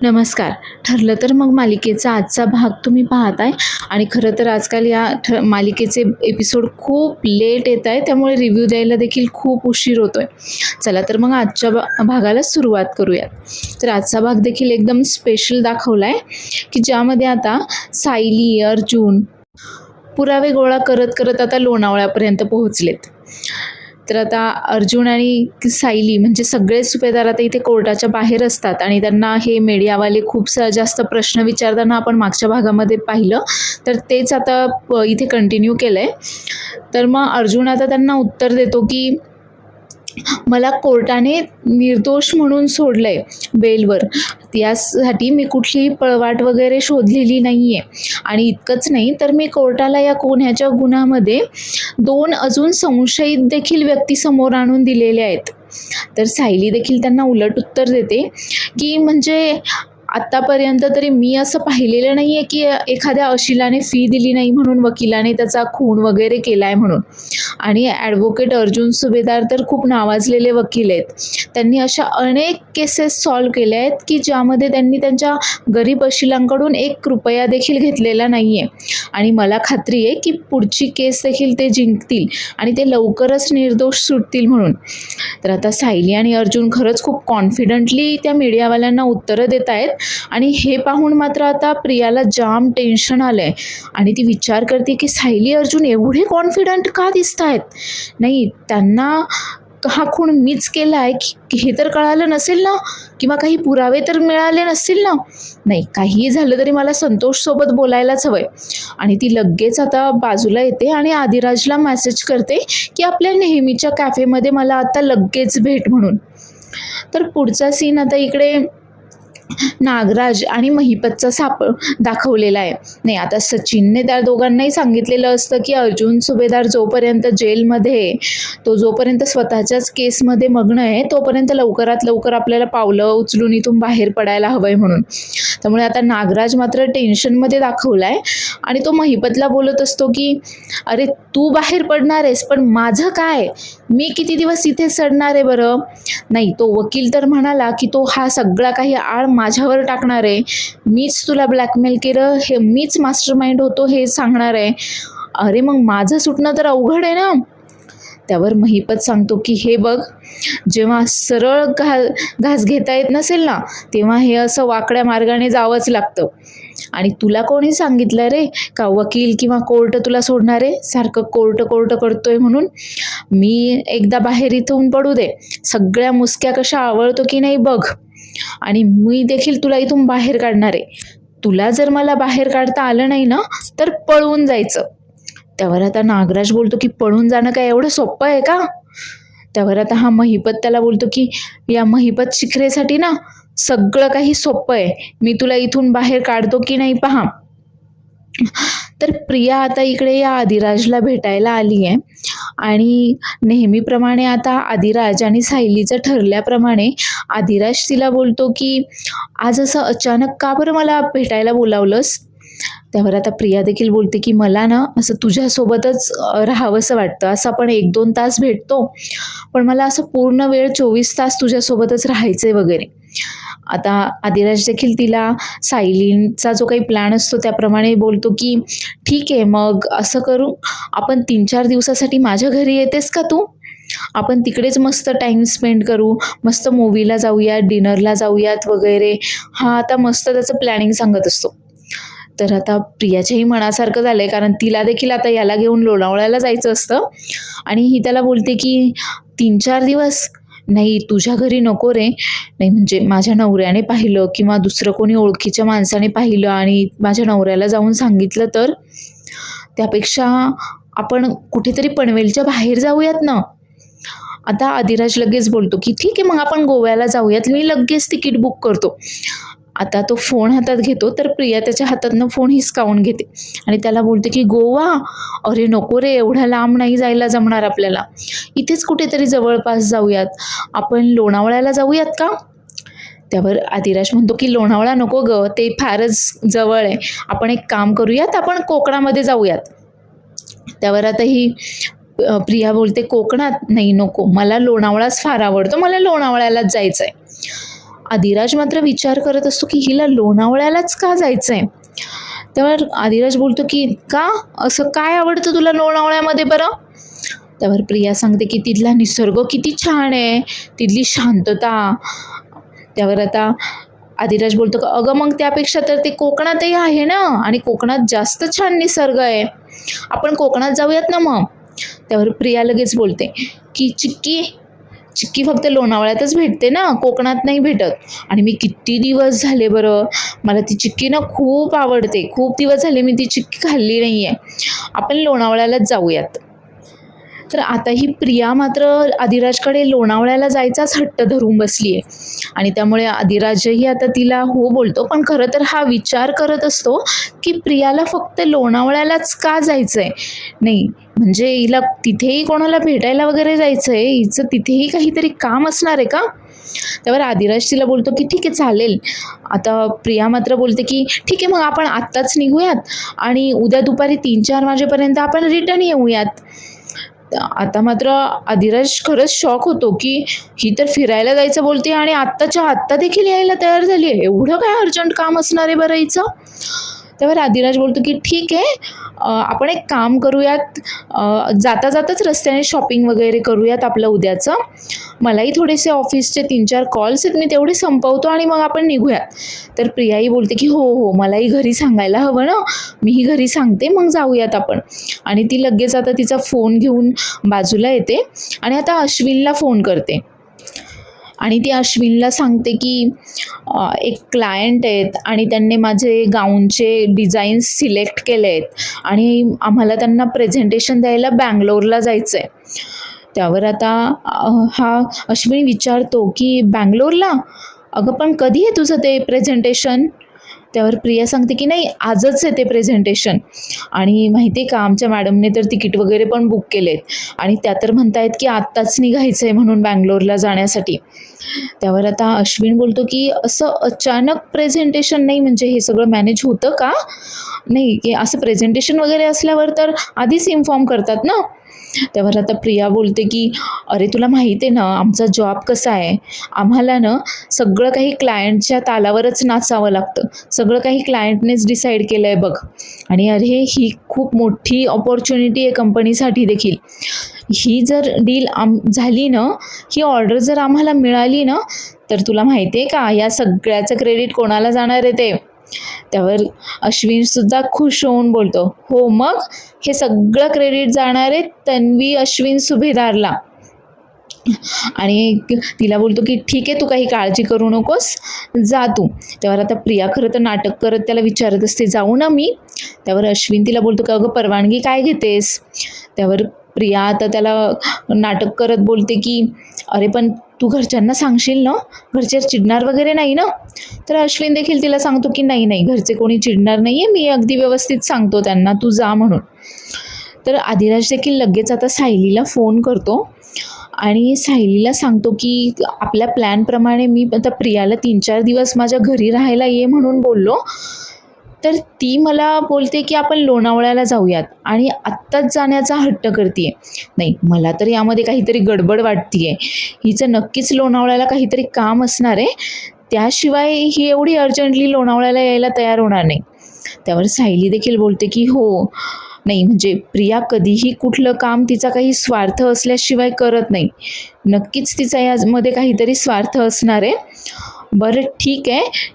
नमस्कार. ठरलं तर मग मालिकेचा आजचा भाग तुम्ही पाहताय आणि खरं तर आजकाल या मालिकेचे एपिसोड खूप लेट येत आहे, त्यामुळे रिव्ह्यू द्यायला देखील खूप उशीर होतोय. चला तर मग आजच्या भागाला सुरुवात करूयात. तर आजचा भाग देखील एकदम स्पेशल दाखवला आहे की ज्यामध्ये आता सायली, अर्जुन पुरावे गोळा करत करत आता लोणावळ्यापर्यंत पोहोचलेत. तर आता अर्जुन आणि सायली म्हणजे सगळेच सुभेदार आता इथे कोर्टाच्या बाहेर असतात आणि त्यांना हे मीडियावाले खूप जास्त प्रश्न विचारताना आपण मागच्या भागामध्ये पाहिलं, तर तेच आता इथे कंटिन्यू केलं आहे. तर मग अर्जुन आता त्यांना उत्तर देतो की मला कोर्टाने निर्दोष म्हणून सोडलं आहे बेलवर. यासाठी मी कुठलीही पळवाट वगैरे शोधलेली नाही आहे आणि इतकंच नाही तर मी कोर्टाला या कोण्याच्या गुन्ह्यामध्ये 2 अजून संशयित देखील व्यक्ती समोर आणून दिलेले आहेत. तर सायली देखील त्यांना उलट उत्तर देते की म्हणजे आत्तापर्यंत तरी मी असं पाहिलेलं नाही आहे की एखाद्या अशिलाने फी दिली नाही म्हणून वकिलाने त्याचा खून वगैरे केला आहे म्हणून. आणि ॲडव्होकेट अर्जुन सुभेदार तर खूप नावाजलेले वकील आहेत. त्यांनी अशा अनेक केसेस सॉल्व्ह केल्या आहेत की ज्यामध्ये त्यांनी त्यांच्या गरीब अशिलांकडून 1 रुपया देखील घेतलेला नाही आहे. आणि मला खात्री आहे की पुढची केस देखील ते जिंकतील आणि ते लवकरच निर्दोष सुटतील म्हणून. तर आता सायली आणि अर्जुन खरंच खूप कॉन्फिडंटली त्या मीडियावाल्यांना उत्तरं देत आहेत आणि हे पाहून मात्र आता प्रियाला जाम टेन्शन आलं आहे आणि ती विचार करते की सायली, अर्जुन एवढे कॉन्फिडंट का दिसत आहेत? नाही, त्यांना हा खून मीच केला आहे की हे तर कळालं नसेल ना, किंवा काही पुरावे तर मिळाले नसतील ना. नाही, काहीही झालं तरी मला संतोषसोबत बोलायलाच हवं आहे. आणि ती लगेच आता बाजूला येते आणि आदिराजला मेसेज करते की आपल्या नेहमीच्या कॅफेमध्ये मला आता लगेच भेट म्हणून. तर पुढचा सीन आता इकडे नागराज आणि महिपतचा दाखवलेला आहे. नाही, आता सचिनने त्या दोघांनाही सांगितलेलं असतं की अर्जुन सुभेदार जोपर्यंत जेलमध्ये तो जोपर्यंत स्वतःच्याच केसमध्ये मग्न आहे तोपर्यंत लवकरात लवकर आपल्याला पावलं उचलून इथून बाहेर पडायला हवं आहे म्हणून. त्यामुळे आता नागराज मात्र टेन्शनमध्ये दाखवला आहे आणि तो महिपतला बोलत असतो की अरे तू बाहेर पडणार आहेस पण माझं काय, मी किती दिवस इथे सडणार आहे बरं. नाही, तो वकील तर म्हणाला की तो हा सगळा काही आळ माझ्यावर टाकणार आहे, मीच तुला ब्लॅकमेल केलं, हे मीच मास्टरमाइंड होतो हे सांगणार आहे. अरे मग माझं सुटणं तर अवघड आहे ना. त्यावर महिपत सांगतो की हे बघ, जेव्हा सरळ घास घेता येत नसेल ना तेव्हा हे असं वाकड्या मार्गाने जावंच लागतं. आणि तुला कोणी सांगितलं रे का वकील किंवा कोर्ट तुला सोडणार आहे? सारखं कोर्ट कोर्ट करतोय म्हणून. मी एकदा बाहेर इथून पडू दे, सगळ्या मुसक्या कशा आवळतो की नाही बघ, आणि मी देखील तुला इथून बाहेर काढणार आहे. तुला जर मला बाहेर काढता आलं नाही ना तर पळून जायचं. त्यावर आता नागराज बोलतो की पळून जाणं काय एवढं सोपं आहे का? त्यावर आता हा महिपत त्याला बोलतो की या महिपत शिखरेसाठी ना सगळं काही सोपं आहे, मी तुला इथून बाहेर काढतो की नाही पहा. तर प्रिया आता इकडे या आदिराजला भेटायला आली आहे आणि नेहमीप्रमाणे आता आदिराज आणि सायलीचं ठरल्याप्रमाणे आदिराज तिला बोलतो की आज असं अचानक का बरं मला भेटायला बोलावलंस? त्यावर आता प्रिया देखील बोलते की मला ना असं तुझ्यासोबतच राहावंसं वाटतं. असं आपण 1-2 तास भेटतो पण मला असं पूर्ण वेळ 24 तास तुझ्यासोबतच राहायचं वगैरे. आता आदिराज देखील तिला सायलीचा जो काही प्लॅन असतो त्याप्रमाणे बोलतो की ठीक आहे, मग असं करू, आपण 3-4 दिवसासाठी माझ्या घरी येतेस का तू? आपण तिकडेच मस्त टाईम स्पेंड करू, मस्त मूवीला जाऊयात, डिनरला जाऊयात वगैरे. हा आता मस्त त्याचं प्लॅनिंग सांगत असतो. तर आता प्रियाच्याही मनासारखं झालं आहे, कारण तिला देखील आता याला घेऊन लोणावळ्याला जायचं असतं आणि ही त्याला बोलते की 3-4 दिवस नाही, तुझ्या घरी नको रे. नाही म्हणजे माझ्या नवऱ्याने पाहिलं किंवा दुसरं कोणी ओळखीच्या माणसाने पाहिलं आणि माझ्या नवऱ्याला जाऊन सांगितलं तर? त्यापेक्षा आपण कुठेतरी पनवेलच्या बाहेर जाऊयात ना. आता आदिराज लगेच बोलतो की ठीक आहे, मग आपण गोव्याला जाऊयात, मी लगेच तिकीट बुक करतो. आता तो फोन हातात घेतो तर प्रिया त्याच्या हातातनं फोन हिसकावून घेते आणि त्याला बोलते की गोवा? अरे नको रे, एवढ्या लांब नाही जायला जमणार आपल्याला, इथेच कुठेतरी जवळपास जाऊयात, आपण लोणावळ्याला जाऊयात का? त्यावर आदिराज म्हणतो की लोणावळा नको ग, ते फारच जवळ आहे, आपण एक काम करूयात, आपण कोकणामध्ये जाऊयात. त्यावर आता ही प्रिया बोलते कोकणात? नाही नको, मला लोणावळाच फार आवडतो, मला लोणावळ्यालाच जायचं आहे. आदिराज मात्र विचार करत असतो की हिला लोणावळ्यालाच का जायचं आहे. त्यावर आदिराज बोलतो की का, असं काय आवडतं तुला लोणावळ्यामध्ये बरं. त्यावर प्रिया सांगते की तिथला निसर्ग किती छान आहे, तिथली शांतता. त्यावर आता आदिराज बोलतो का अगं मग त्यापेक्षा तर ते कोकणातही आहे ना, आणि कोकणात जास्त छान निसर्ग आहे, आपण कोकणात जाऊयात ना मग. त्यावर प्रिया लगेच बोलते की चिक्की चिक्की फक्त लोणावळ्यातच भेटते ना, कोकणात नाही भेटत. आणि मी किती दिवस झाले बरं, मला ती चिक्की ना खूप आवडते, खूप दिवस झाले मी ती चिक्की खाल्ली नाही आहे, आपण लोणावळ्यालाच जाऊयात. तर आता ही प्रिया मात्र आदिराजकडे लोणावळ्याला जायचाच हट्ट धरून बसली आहे. आणि त्यामुळे आदिराजही आता तिला हो बोलतो, पण खरं तर हा विचार करत असतो की प्रियाला फक्त लोणावळ्यालाच का जायचं आहे. नाही म्हणजे हिला तिथेही कोणाला भेटायला वगैरे जायचं आहे, हिचं तिथेही काहीतरी काम असणार आहे का. त्यावर आदिराज तिला बोलतो की ठीक आहे चालेल. आता प्रिया मात्र बोलते की ठीक आहे मग आपण आत्ताच निघूयात आणि उद्या दुपारी 3-4 वाजेपर्यंत आपण रिटर्न येऊयात. आता मात्र आदिराज खरंच शॉक होतो की ही तर फिरायला जायचं बोलते आणि आत्ताच्या आत्ता देखील यायला तयार झाली आहे, एवढं काय अर्जंट काम असणार आहे बरं हिचं. त्यावर आदिराज बोलतो की ठीक आहे, आपण एक काम करूयात, जाता जाताच रस्त्याने शॉपिंग वगैरे करूयात आपलं उद्याचं. मलाही थोडेसे ऑफिसचे 3-4 कॉल्स आहेत, मी तेवढे संपवतो आणि मग आपण निघूयात. तर प्रियाही बोलते की हो हो, मलाही घरी सांगायला हवं ना, मीही घरी सांगते मग जाऊयात आपण. आणि ती लगेच आता तिचा फोन घेऊन बाजूला येते आणि आता अश्विनला फोन करते. आणि ती अश्विनला सांगते की एक क्लायंट आहेत आणि त्यांनी माझे गाऊनचे डिझाईन्स सिलेक्ट केले आहेत आणि आम्हाला त्यांना प्रेझेंटेशन द्यायला बँगलोरला जायचं आहे. त्यावर आता हा अश्विन विचारतो की बँगलोरला, अगं पण कधी आहे तुझं ते प्रेझेंटेशन. त्यावर प्रिया सांगते की नाही आजच आहे ते प्रेझेंटेशन, आणि माहिती आहे का आमच्या मॅडमने तर तिकीट वगैरे पण बुक केलेत आणि त्या तर म्हणतायत की आत्ताच निघायचं आहे म्हणून बँगलोरला जाण्यासाठी. त्यावर आता अश्विन बोलतो की असं अचानक प्रेझेंटेशन, नाही म्हणजे हे सगळं मॅनेज होतं का. नाही की असं प्रेझेंटेशन वगैरे असल्यावर तर आधीच इन्फॉर्म करतात ना. त्यावर आता प्रिया बोलते की अरे तुला माहिती आहे ना आमचा जॉब कसा आहे, आम्हाला ना सगळं काही क्लायंटच्या तालावरच नाचावं लागतं, सगळं काही क्लायंटनेच डिसाईड केलं आहे बघ. आणि अरे ही खूप मोठी ऑपॉर्च्युनिटी आहे कंपनीसाठी देखील. ही जर डील झाली ना, ही ऑर्डर जर आम्हाला मिळाली ना, तर तुला माहिती आहे का या सगळ्याचं क्रेडिट कोणाला जाणार आहे ते. त्यावर अश्विनसुद्धा खुश होऊन बोलतो हो मग हे सगळं क्रेडिट जाणार आहे तन्वी अश्विन सुभेदारला. आणि तिला बोलतो की ठीक आहे तू काही काळजी करू नकोस, जा तू. त्यावर आता प्रिया खरं तर नाटक करत त्याला विचारत असते जाऊ ना मी. त्यावर अश्विन तिला बोलतो का अगं परवानगी काय घेतेस. त्यावर प्रिया आता त्याला नाटक करत बोलते की अरे पण तू घरच्यांना सांगशील ना, घरचे चिडणार वगैरे नाही ना. तर अश्विन देखील तिला सांगतो की नाही नाही घरचे कोणी चिडणार नाही आहे, मी अगदी व्यवस्थित सांगतो त्यांना, तू जा म्हणून. तर आदिराज देखील लगेच आता सायलीला फोन करतो आणि सायलीला सांगतो की आपल्या प्लॅनप्रमाणे मी आता प्रियाला 3-4 दिवस माझ्या घरी राहायला ये म्हणून बोललो, तर ती मला बोलते की आपण लोणावळ्याला जाऊयात आणि आत्ताच जाण्याचा हट्ट करते. नाही मला तर यामध्ये काहीतरी गडबड वाटते आहे, हिचं नक्कीच लोणावळ्याला काहीतरी काम असणार आहे, त्याशिवाय ही एवढी अर्जंटली लोणावळ्याला यायला तयार होणार नाही. त्यावर सायली देखील बोलते की हो, नाही म्हणजे प्रिया कधीही कुठलं काम तिचा काही स्वार्थ असल्याशिवाय करत नाही, नक्कीच तिचा यामध्ये काहीतरी स्वार्थ असणार आहे. बरं ठीक आहे,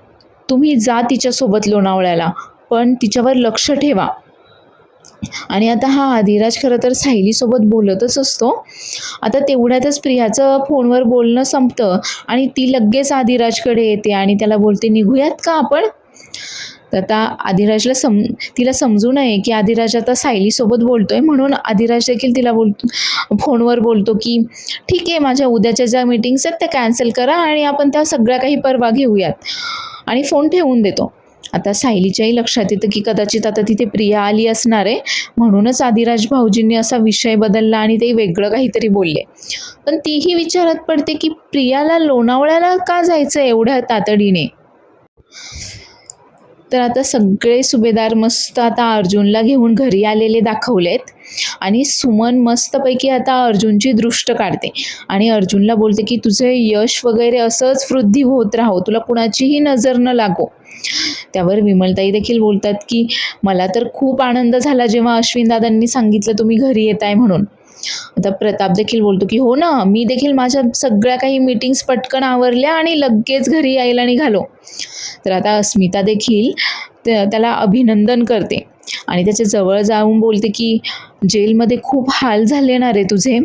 तुम्ही जा तिच्यासोबत लोणावळ्याला, पण तिच्यावर लक्ष ठेवा. आणि आता हा आदिराज खरं तर सायलीसोबत बोलतच असतो. आता तेवढ्यातच प्रियाचं फोनवर बोलणं संपतं आणि ती लगेच आदिराजकडे येते आणि त्याला बोलते निघूयात का आपण. तर आता आदिराजला तिला समजू नये की आदिराज आता सायलीसोबत बोलतोय, म्हणून आदिराज देखील तिला फोनवर बोलतो की ठीक आहे माझ्या उद्याच्या ज्या मीटिंग्स आहेत त्या कॅन्सल करा आणि आपण त्या सगळ्या काही परवा घेऊयात, आणि फोन ठेवून देतो. आता सायलीच्याही लक्षात येतं की कदाचित आता तिथे प्रिया आली असणार आहे, म्हणूनच आदिराज भाऊजींनी असा विषय बदलला आणि ते वेगळं काहीतरी बोलले. पण तीही विचारात पडते की प्रियाला लोणावळ्याला का जायचं एवढ्या तातडीने. तर आता सगळे सुभेदार मस्त आता अर्जुनला घेऊन घरी आलेले दाखवलेत. आणि सुमन मस्तपैकी आता अर्जुनची दृष्ट काढते आणि अर्जुनला बोलते की तुझे यश वगैरे असंच वृद्धी होत राहो, तुला कुणाचीही नजर न लागो. त्यावर विमलताई देखील बोलतात की मला तर खूप आनंद झाला जेव्हा अश्विन दादांनी सांगितलं तुम्ही घरी येताय म्हणून. आता प्रताप देखील बोलतो की हो ना, मी देखील माझ्या सगळ्या काही मीटिंग्स पटकन आवरल्या आणि लगेच घरी यायला निघालो. तर आता अस्मिता देखील त्याला अभिनंदन करते आणि त्याच्या जवळ जाऊन बोलते की जेलमध्ये खूप हाल झाले ना रे तुझे.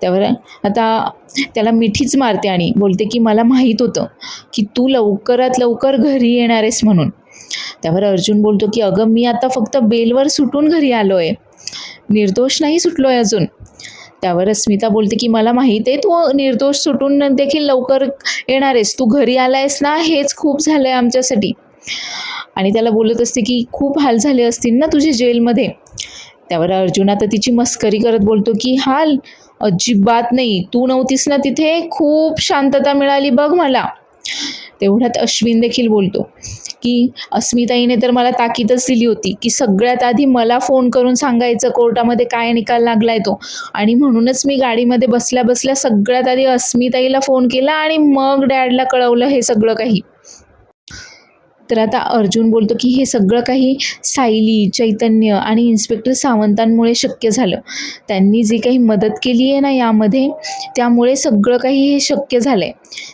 त्यावर आता त्याला मिठीच मारते आणि बोलते की मला माहीत होतं की तू लवकरात लवकर घरी येणार आहेस म्हणून. त्यावर अर्जुन बोलतो की अगं मी आता फक्त बेलवर सुटून घरी आलो आहे, निर्दोष नाही सुटलो आहे अजून. त्यावर अस्मिता बोलते की मला माहीत आहे तू निर्दोष सुटून देखील लवकर येणार आहेस, तू घरी आला आहेस ना हेच खूप झालं आहे आमच्यासाठी. आणि त्याला बोलत असते की खूप हाल झाले असतील ना तुझे जेलमध्ये. त्यावर अर्जुन आता तिची मस्करी करत बोलतो की हाल अजिबात नाही, तू नव्हतीस ना तिथे, खूप शांतता मिळाली बघ मला. तेवढ्यात अश्विन देखील बोलतो की अस्मिताईने तर मला ताकीदच दिली होती की सगळ्यात आधी मला फोन करून सांगायचं कोर्टामध्ये काय निकाल लागलाय तो, आणि म्हणूनच मी गाडीमध्ये बसल्या बसल्या सगळ्यात आधी अस्मिताईला फोन केला आणि मग डॅडला कळवलं हे सगळं काही. तर आता अर्जुन बोलतो की हे सगळं काही सायली, चैतन्य आणि इन्स्पेक्टर सावंतांमुळे शक्य झालं. त्यांनी जी काही मदत केली आहे ना यामध्ये, त्यामुळे सगळं काही हे शक्य झालं आहे.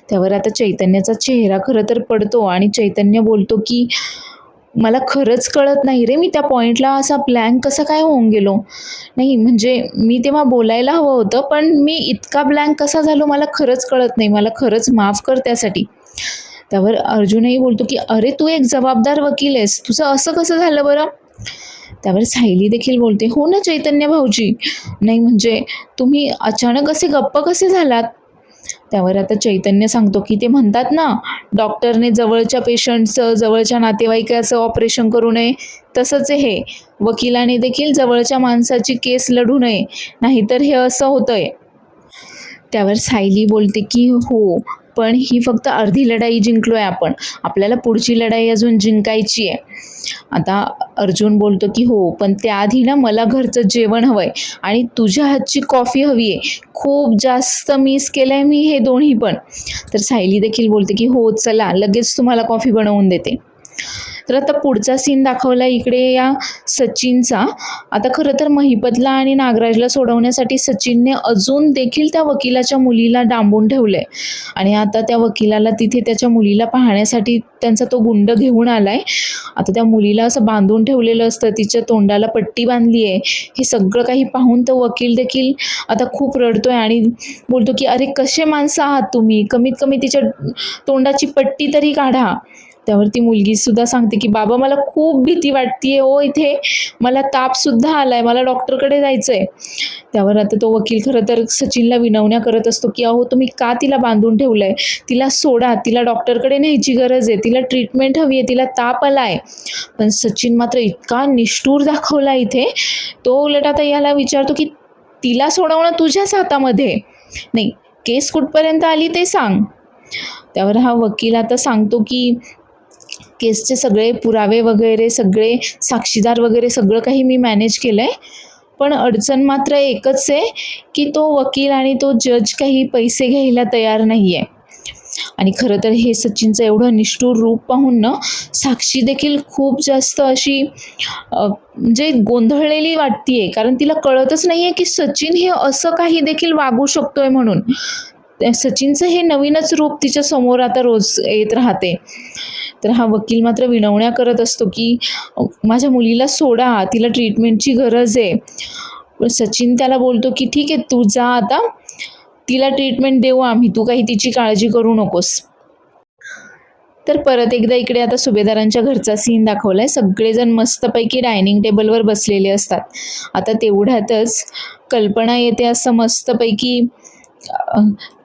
त्यावर आता चैतन्याचा चेहरा खरं तर पडतो आणि चैतन्य बोलतो की मला खरंच कळत नाही रे, मी त्या पॉईंटला असा ब्लँक कसा काय होऊन गेलो. नाही म्हणजे मी तेव्हा बोलायला हवं होतं, पण मी इतका ब्लँक कसा झालो मला खरंच कळत नाही, मला खरंच माफ कर त्यासाठी. त्यावर अर्जुनही बोलतो की अरे तू एक जबाबदार वकील आहेस, तुझं असं कसं झालं बरं. त्यावर सायली देखील बोलते हो ना चैतन्य भाऊजी, नाही म्हणजे तुम्ही अचानक असे गप्प कसे झालात. त्यावर आता चैतन्य सांगतो की ते म्हणतात ना डॉक्टरने जवळच्या पेशंटचं, जवळच्या नातेवाईकाचं ऑपरेशन करू नये, तसंच आहे हे, वकिलाने देखील जवळच्या माणसाची केस लढू नये, नाहीतर हे असं होतंय. त्यावर सायली बोलते की हो, पण ही फक्त अर्धी लढाई जिंकलोय आपण, आपल्याला पुढची लढाई अजून जिंकायची आहे. आता अर्जुन बोलतो की हो, पण त्याआधी ना मला घरचं जेवण हवं आहे आणि तुझ्या हातची कॉफी हवी आहे, खूप जास्त मिस केलं आहे मी हे दोन्ही पण. तर सायली देखील बोलते की हो चला लगेच तुम्हाला कॉफी बनवून देते. तर आता पुढचा सीन दाखवला इकडे या सचिनचा. आता खरं तर महिपतला आणि नागराजला सोडवण्यासाठी सचिनने अजून देखील त्या वकिलाच्या मुलीला डांबून ठेवलंय आणि आता त्या वकिलाला तिथे त्याच्या मुलीला पाहण्यासाठी त्यांचा तो गुंड घेऊन आलाय. आता त्या मुलीला असं बांधून ठेवलेलं असतं, तिच्या तोंडाला पट्टी बांधली आहे. हे सगळं काही पाहून तो वकील देखील आता खूप रडतोय आणि बोलतो की अरे कसे माणसं आहात तुम्ही, कमीत कमी तिच्या तोंडाची पट्टी तरी काढा. त्यावर ती मुलगी सुद्धा सांगते की बाबा मला खूप भीती वाटतेय हो इथे, मला तापसुद्धा आलाय, मला डॉक्टरकडे जायचं आहे. त्यावर आता तो वकील खरं तर सचिनला विनवण्या करत असतो की अहो तुम्ही का तिला बांधून ठेवलं आहे, तिला सोडा, तिला डॉक्टरकडे न्यायची गरज आहे, तिला ट्रीटमेंट हवी आहे, तिला ताप आला आहे. पण सचिन मात्र इतका निष्ठूर दाखवला इथे, तो उलट आता याला विचारतो की तिला सोडवणं तुझ्याच हातामध्ये नाही, केस कुठपर्यंत आली ते सांग. त्यावर हा वकील आता सांगतो की केसचे सगळे पुरावे वगैरे, सगळे साक्षीदार वगैरे सगळं काही मी मॅनेज केलं आहे, पण अडचण मात्र एकच आहे की तो वकील आणि तो जज काही पैसे घ्यायला तयार नाही आहे. आणि खरं तर हे सचिनचं एवढं निष्ठूर रूप पाहून ना साक्षी देखील खूप जास्त अशी म्हणजे गोंधळलेली वाटतीये, कारण तिला कळतच नाही आहे की सचिन हे असं काही देखील वागू शकतोय म्हणून. सचिनचं हे नवीनच रूप तिच्या समोर आता रोज येत राहते. तर हा वकील मात्र विनवण्या करत असतो की माझ्या मुलीला सोडा, तिला ट्रीटमेंटची गरज आहे. पण सचिन त्याला बोलतो की ठीक आहे तू जा आता, तिला ट्रीटमेंट देऊ आम्ही, तू काही तिची काळजी करू नकोस. तर परत एकदा इकडे आता सुभेदारांच्या घरचा सीन दाखवलाय. सगळेजण मस्तपैकी डायनिंग टेबलवर बसलेले असतात. आता तेवढ्यातच कल्पना येते असं मस्तपैकी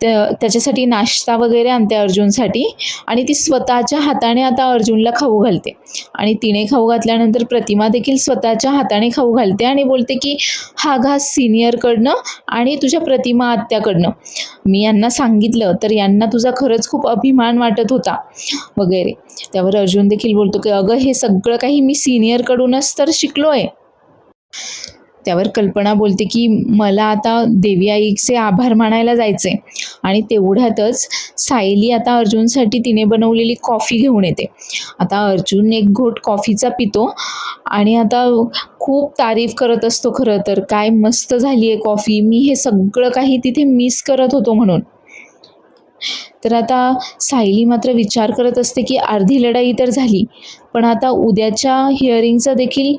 त्याच्यासाठी नाश्ता वगैरे आणते अर्जुनसाठी आणि ती स्वतःच्या हाताने आता अर्जुनला खाऊ घालते. आणि तिने खाऊ घातल्यानंतर प्रतिमा देखील स्वतःच्या हाताने खाऊ घालते आणि बोलते की हा घास सिनियरकडनं आणि तुझ्या प्रतिमा आत्याकडनं, मी यांना सांगितलं तर यांना तुझा खरंच खूप अभिमान वाटत होता वगैरे. त्यावर अर्जुन देखील बोलतो की अगं हे सगळं काही मी सिनियरकडूनच तर शिकलो आहे. त्यावर कल्पना बोलते की मला आता देवी आईचे आभार मानायला जायचे. आणि तेवढ्यातच सायली आता अर्जुनसाठी तिने बनवलेली कॉफी घेऊन येते. आता अर्जुन एक घोट कॉफीचा पितो आणि आता खूप तारीफ करत असतो, खरं तर काय मस्त झाली आहे कॉफी, मी हे सगळं काही तिथे मिस करत होतो म्हणून. तर आता सायली मात्र विचार करत असते की अर्धी लढाई तर झाली, पण आता उद्याच्या हिअरिंगचं देखील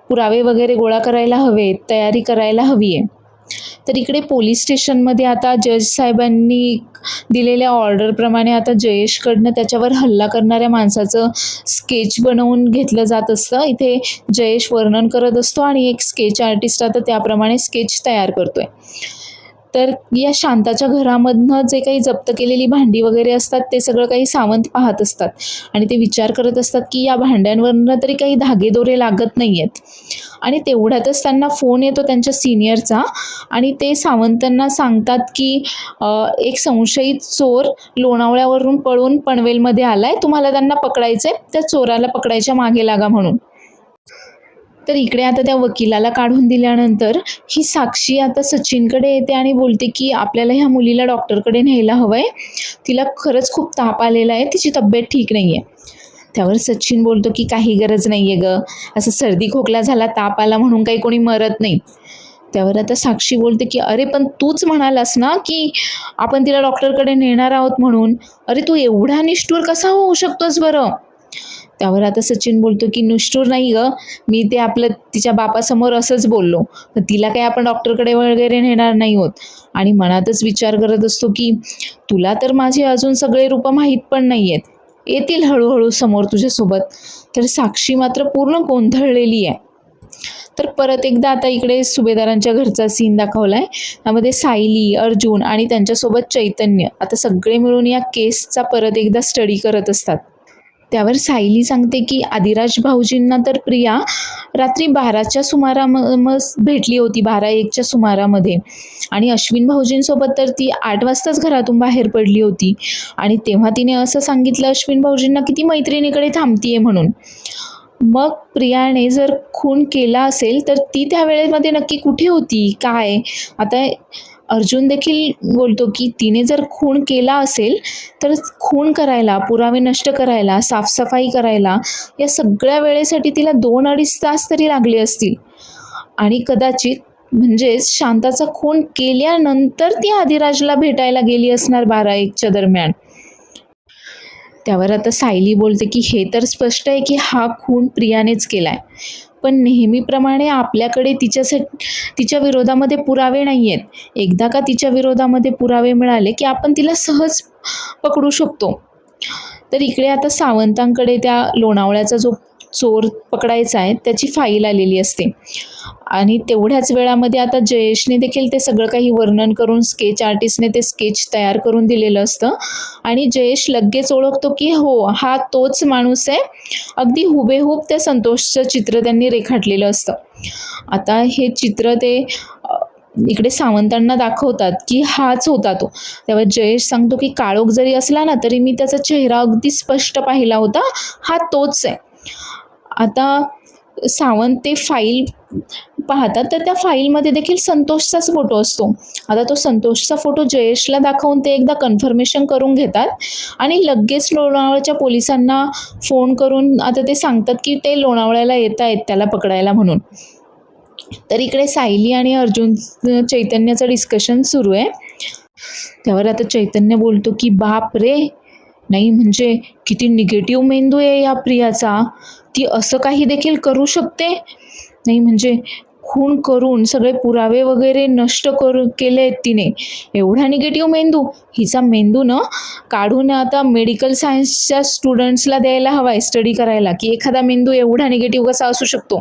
पुरावे वगैरे गोळा करायला हवेत, तयारी करायला हवी आहे. तर इकडे पोलीस स्टेशनमध्ये आता जज साहेबांनी दिलेल्या ऑर्डरप्रमाणे आता जयेशकडनं त्याच्यावर हल्ला करणाऱ्या माणसाचं स्केच बनवून घेतलं जात असतं. इथे जयेश वर्णन करत असतो आणि एक स्केच आर्टिस्ट आता त्याप्रमाणे स्केच तयार करतोय. तर या शांताच्या घरामधनं जे काही जप्त केलेली भांडी वगैरे असतात ते सगळं काही सावंत पाहत असतात आणि ते विचार करत असतात की या भांड्यांवरनं तरी काही धागेदोरे लागत नाही आहेत. आणि तेवढ्यातच त्यांना फोन येतो त्यांच्या सिनियरचा आणि ते सावंतांना सांगतात की एक संशयित चोर लोणावळ्यावरून पळून पनवेलमध्ये आलाय, तुम्हाला त्यांना पकडायचंय, त्या चोराला पकडायच्या मागे लागा म्हणून. तर इकडे आता त्या वकिलाला काढून दिल्यानंतर ही साक्षी आता सचिनकडे येते आणि बोलते की आपल्याला ह्या मुलीला डॉक्टरकडे न्यायला हवं आहे, तिला खरंच खूप ताप आलेला आहे, तिची तब्येत ठीक नाही आहे. त्यावर सचिन बोलतो की काही गरज नाही आहे गं, असं सर्दी खोकला झाला ताप आला म्हणून काही कोणी मरत नाही. त्यावर आता साक्षी बोलते की अरे पण तूच म्हणालास ना की आपण तिला डॉक्टरकडे नेणार आहोत म्हणून, अरे तू एवढा निष्ठुर कसा होऊ शकतोस बरं. त्यावर आता सचिन बोलतो की निष्ठुर नाही गं, मी ते आपलं तिच्या बापासमोर असंच बोललो, तर तिला काही आपण डॉक्टरकडे वगैरे नेणार नाही होत. आणि मनातच विचार करत असतो की तुला तर माझे अजून सगळे रूप माहीत पण नाही आहेत, येतील हळूहळू समोर तुझ्यासोबत. तर साक्षी मात्र पूर्ण गोंधळलेली आहे. तर परत एकदा आता इकडे सुभेदारांच्या घरचा सीन दाखवला आहे. त्यामध्ये सायली, अर्जुन आणि त्यांच्यासोबत चैतन्य आता सगळे मिळून या केसचा परत एकदा स्टडी करत असतात. त्यावर सायली सांगते की आदिराज भाऊजींना तर प्रिया रात्री 12च्या भेटली होती, 12-1च्या सुमारामध्ये. आणि अश्विन भाऊजींसोबत तर ती 8 वाजताच घरातून बाहेर पडली होती. आणि तेव्हा तिने असं सांगितलं अश्विन भाऊजींना की ती मैत्रिणीकडे थांबतीये म्हणून. मग प्रियाने जर खून केला असेल तर ती त्या वेळेमध्ये नक्की कुठे होती, काय. आता अर्जुन देखील बोलतो की तिने जर खून केला असेल तर खून करायला, पुरावे नष्ट करायला, साफसफाई करायला या सगळ्या वेळेसाठी तिला 2-2.5 तास तरी लागले असतील. आणि कदाचित म्हणजेच शांताचा खून केल्यानंतर ती आदिराजला भेटायला गेली असणार 12-1च्या दरम्यान. त्यावर आता सायली बोलते की हे तर स्पष्ट आहे की हा खून प्रियानेच केलाय, पण नेहमीप्रमाणे आपल्याकडे तिच्या विरोधामध्ये पुरावे नाही आहेत. एकदा का तिच्या विरोधामध्ये पुरावे मिळाले की आपण तिला सहज पकडू शकतो. तर इकडे आता सावंतांकडे त्या लोणावळ्याचा जो चोर पकडायचा आहे त्याची फाईल आलेली असते. आणि तेवढ्याच वेळामध्ये आता जयेशने देखील ते सगळं काही वर्णन करून स्केच आर्टिस्टने ते स्केच तयार करून दिलेलं असतं. आणि जयेश लगेच ओळखतो की हो, हा तोच माणूस आहे, अगदी हुबेहूब त्या संतोषचं चित्र त्यांनी रेखाटलेलं असतं. आता हे चित्र ते इकडे सावंतांना दाखवतात की हाच होता तो. तेव्हा जयेश सांगतो की काळोख जरी असला ना तरी मी त्याचा चेहरा अगदी स्पष्ट पाहिला होता, हा तोच आहे. आता सावंत ते फाईल पाहतात तर त्या फाईलमध्ये देखील संतोषचाच फोटो असतो. आता तो संतोषचा फोटो जयेशला दाखवून ते एकदा कन्फर्मेशन करून घेतात आणि लगेच लोणावळ्याच्या पोलिसांना फोन करून आता ते सांगतात की ते लोणावळ्याला येत आहेत त्याला पकडायला म्हणून. तर इकडे सायली आणि अर्जुन चैतन्याचं डिस्कशन सुरू आहे. त्यावर आता चैतन्य बोलतो की बाप रे, नाही म्हणजे किती निगेटिव्ह मेंदू आहे या प्रियाचा, ती असं काही देखील करू शकते. नाही म्हणजे खून करून सगळे पुरावे वगैरे नष्ट केले आहेत तिने, एवढा निगेटिव्ह मेंदू. हिचा मेंदू न काढून आता मेडिकल सायन्सच्या स्टुडंट्सला द्यायला हवा आहे स्टडी करायला की एखादा मेंदू एवढा निगेटिव्ह कसा असू शकतो.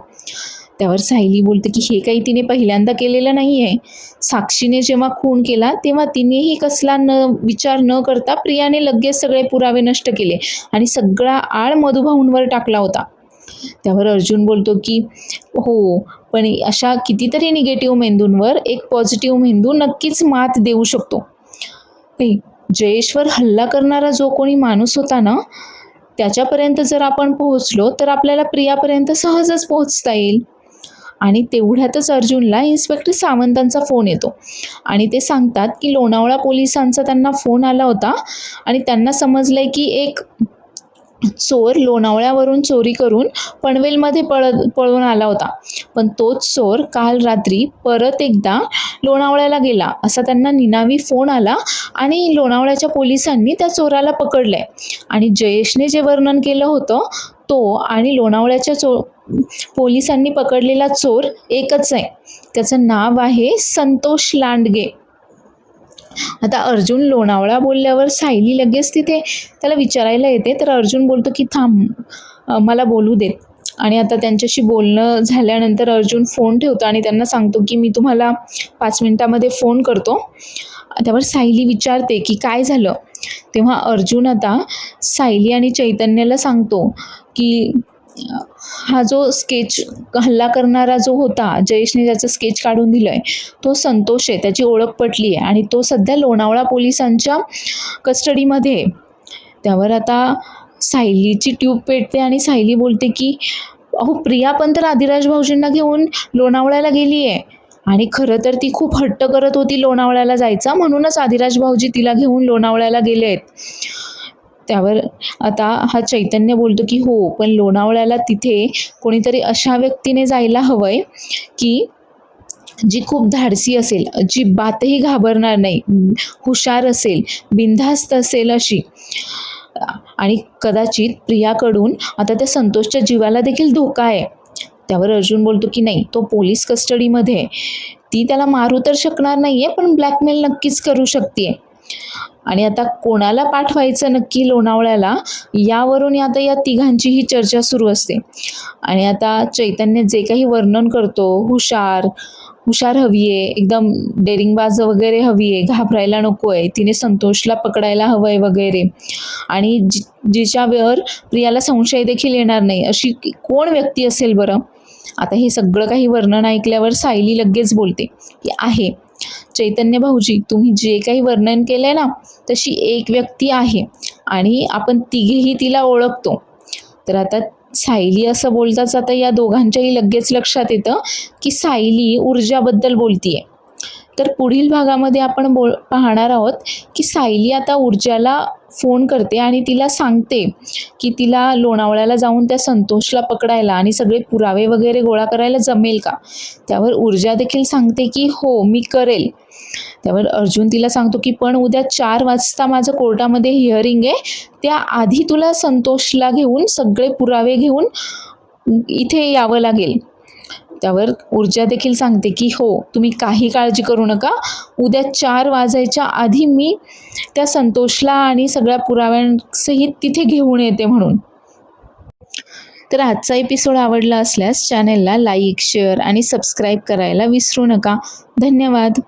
त्यावर सायली बोलते की हे काही तिने पहिल्यांदा केलेलं नाही आहे. साक्षीने जेव्हा खून केला तेव्हा तिनेही कसला विचार न करता प्रियाने लगेच सगळे पुरावे नष्ट केले आणि सगळा आळ मधुभाऊंवर टाकला होता. त्यावर अर्जुन बोलतो की हो, पण अशा कितीतरी निगेटिव्ह मेंदूंवर एक पॉझिटिव्ह मेंदू नक्कीच मात देऊ शकतो. जयेशवर हल्ला करणारा जो कोणी माणूस होता ना, त्याच्यापर्यंत जर आपण पोहोचलो तर आपल्याला प्रियापर्यंत सहजच पोहोचता येईल. आणि तेवढ्यातच अर्जुनला इन्स्पेक्टर सावंतांचा फोन येतो आणि ते सांगतात की लोणावळा पोलिसांचा त्यांना फोन आला होता आणि त्यांना समजलंय की एक चोर लोणावळ्यावरून चोरी करून पनवेलमध्ये पळून आला होता, पण तोच चोर काल रात्री परत एकदा लोणावळ्याला गेला असा त्यांना निनावी फोन आला आणि लोणावळ्याच्या पोलिसांनी त्या चोराला पकडलंय. आणि जयेशने जे वर्णन केलं होतं तो आणि लोणावळ्याच्या पोलिसांनी पकडलेला चोर एकच आहे. त्याचं नाव आहे संतोष लांडगे. आता अर्जुन लोणावळा बोलल्यावर सायली लगेच तिथे त्याला विचारायला येते, तर अर्जुन बोलतो की थांब, मला बोलू देत. आणि आता त्यांच्याशी बोलणं झाल्यानंतर अर्जुन फोन ठेवतो आणि त्यांना सांगतो की मी तुम्हाला 5 मिनिटामध्ये फोन करतो. त्यावर सायली विचारते की काय झालं. तेव्हा अर्जुन आता सायली आणि चैतन्याला सांगतो की हा जो स्केच हल्ला करणारा जो होता, जयेशने ज्याचं स्केच काढून दिलंय, तो संतोष आहे. त्याची ओळख पटली आहे आणि तो सध्या लोणावळा पोलिसांच्या कस्टडीमध्ये आहे. त्यावर आता सायलीची ट्यूब पेटते आणि सायली बोलते की अहो, प्रिया पण तर आदिराज भाऊजींना घेऊन लोणावळ्याला गेली आहे आणि खरं तर ती खूप हट्ट करत होती लोणावळ्याला जायचा, म्हणूनच आदिराज भाऊजी तिला घेऊन लोणावळ्याला गेले आहेत. त्यावर आता हा चैतन्य बोलतो की हो, पण लोणावळ्याला तिथे कोणीतरी अशा व्यक्तीने जायला हवंय की जी खूप धाडसी असेल, अजिबातही घाबरणार नाही, हुशार असेल, बिनधास्त असेल अशी. आणि कदाचित प्रियाकडून आता त्या संतोषच्या जीवाला देखील धोका आहे. त्यावर अर्जुन बोलतो की नाही, तो पोलीस कस्टडीमध्ये आहे, ती त्याला मारू तर शकणार नाहीये, पण ब्लॅकमेल नक्कीच करू शकते. आणि आता कोणाला पाठवायचं नक्की लोणावळ्याला, यावरून आता या तिघांची ही चर्चा सुरू असते. आणि आता चैतन्य जे काही वर्णन करतो, हुशार हवी आहे, एकदम डेरिंगबाज वगैरे हवी आहे, घाबरायला नको आहे, तिने संतोषला पकडायला हवं आहे वगैरे, आणि जिच्यावर प्रियाला संशय देखील येणार नाही अशी कोण व्यक्ती असेल बरं. आता हे सगळं काही वर्णन ऐकल्यावर सायली लगेच बोलते की आहे चैतन्य भाऊजी, तुम्ही जे काही वर्णन केलंय ना, तशी एक व्यक्ती आहे आणि आपण तिघेही तिला ओळखतो. तर आता सायली असं बोलताच आता या दोघांच्याही लगेच लक्षात येतं की सायली ऊर्जाबद्दल बोलतीये. तर पुढील भागामध्ये आपण पाहणार आहोत की सायली आता ऊर्जाला फोन करते आणि तिला सांगते की तिला लोणावळ्याला जाऊन त्या संतोषला पकडायला आणि सगळे पुरावे वगैरे गोळा करायला जमेल का. त्यावर ऊर्जा देखील सांगते की हो, मी करेल. त्यावर अर्जुन तिला सांगतो की पण उद्या 4 वाजता माझं कोर्टामध्ये हिअरिंग आहे, त्याआधी तुला संतोषला घेऊन सगळे पुरावे घेऊन इथे यावं लागेल. त्यावर ऊर्जा देखील सांगते की हो, तुम्ही काही काळजी करू नका, उद्या 4 वाजायच्या आधी मी त्या संतोषला आणि सगळ्या पुराव्यांसहित तिथे घेऊन येते म्हणून. तर आजचा एपिसोड आवडला असल्यास चॅनेलला लाईक, शेअर आणि सबस्क्राईब करायला विसरू नका. धन्यवाद.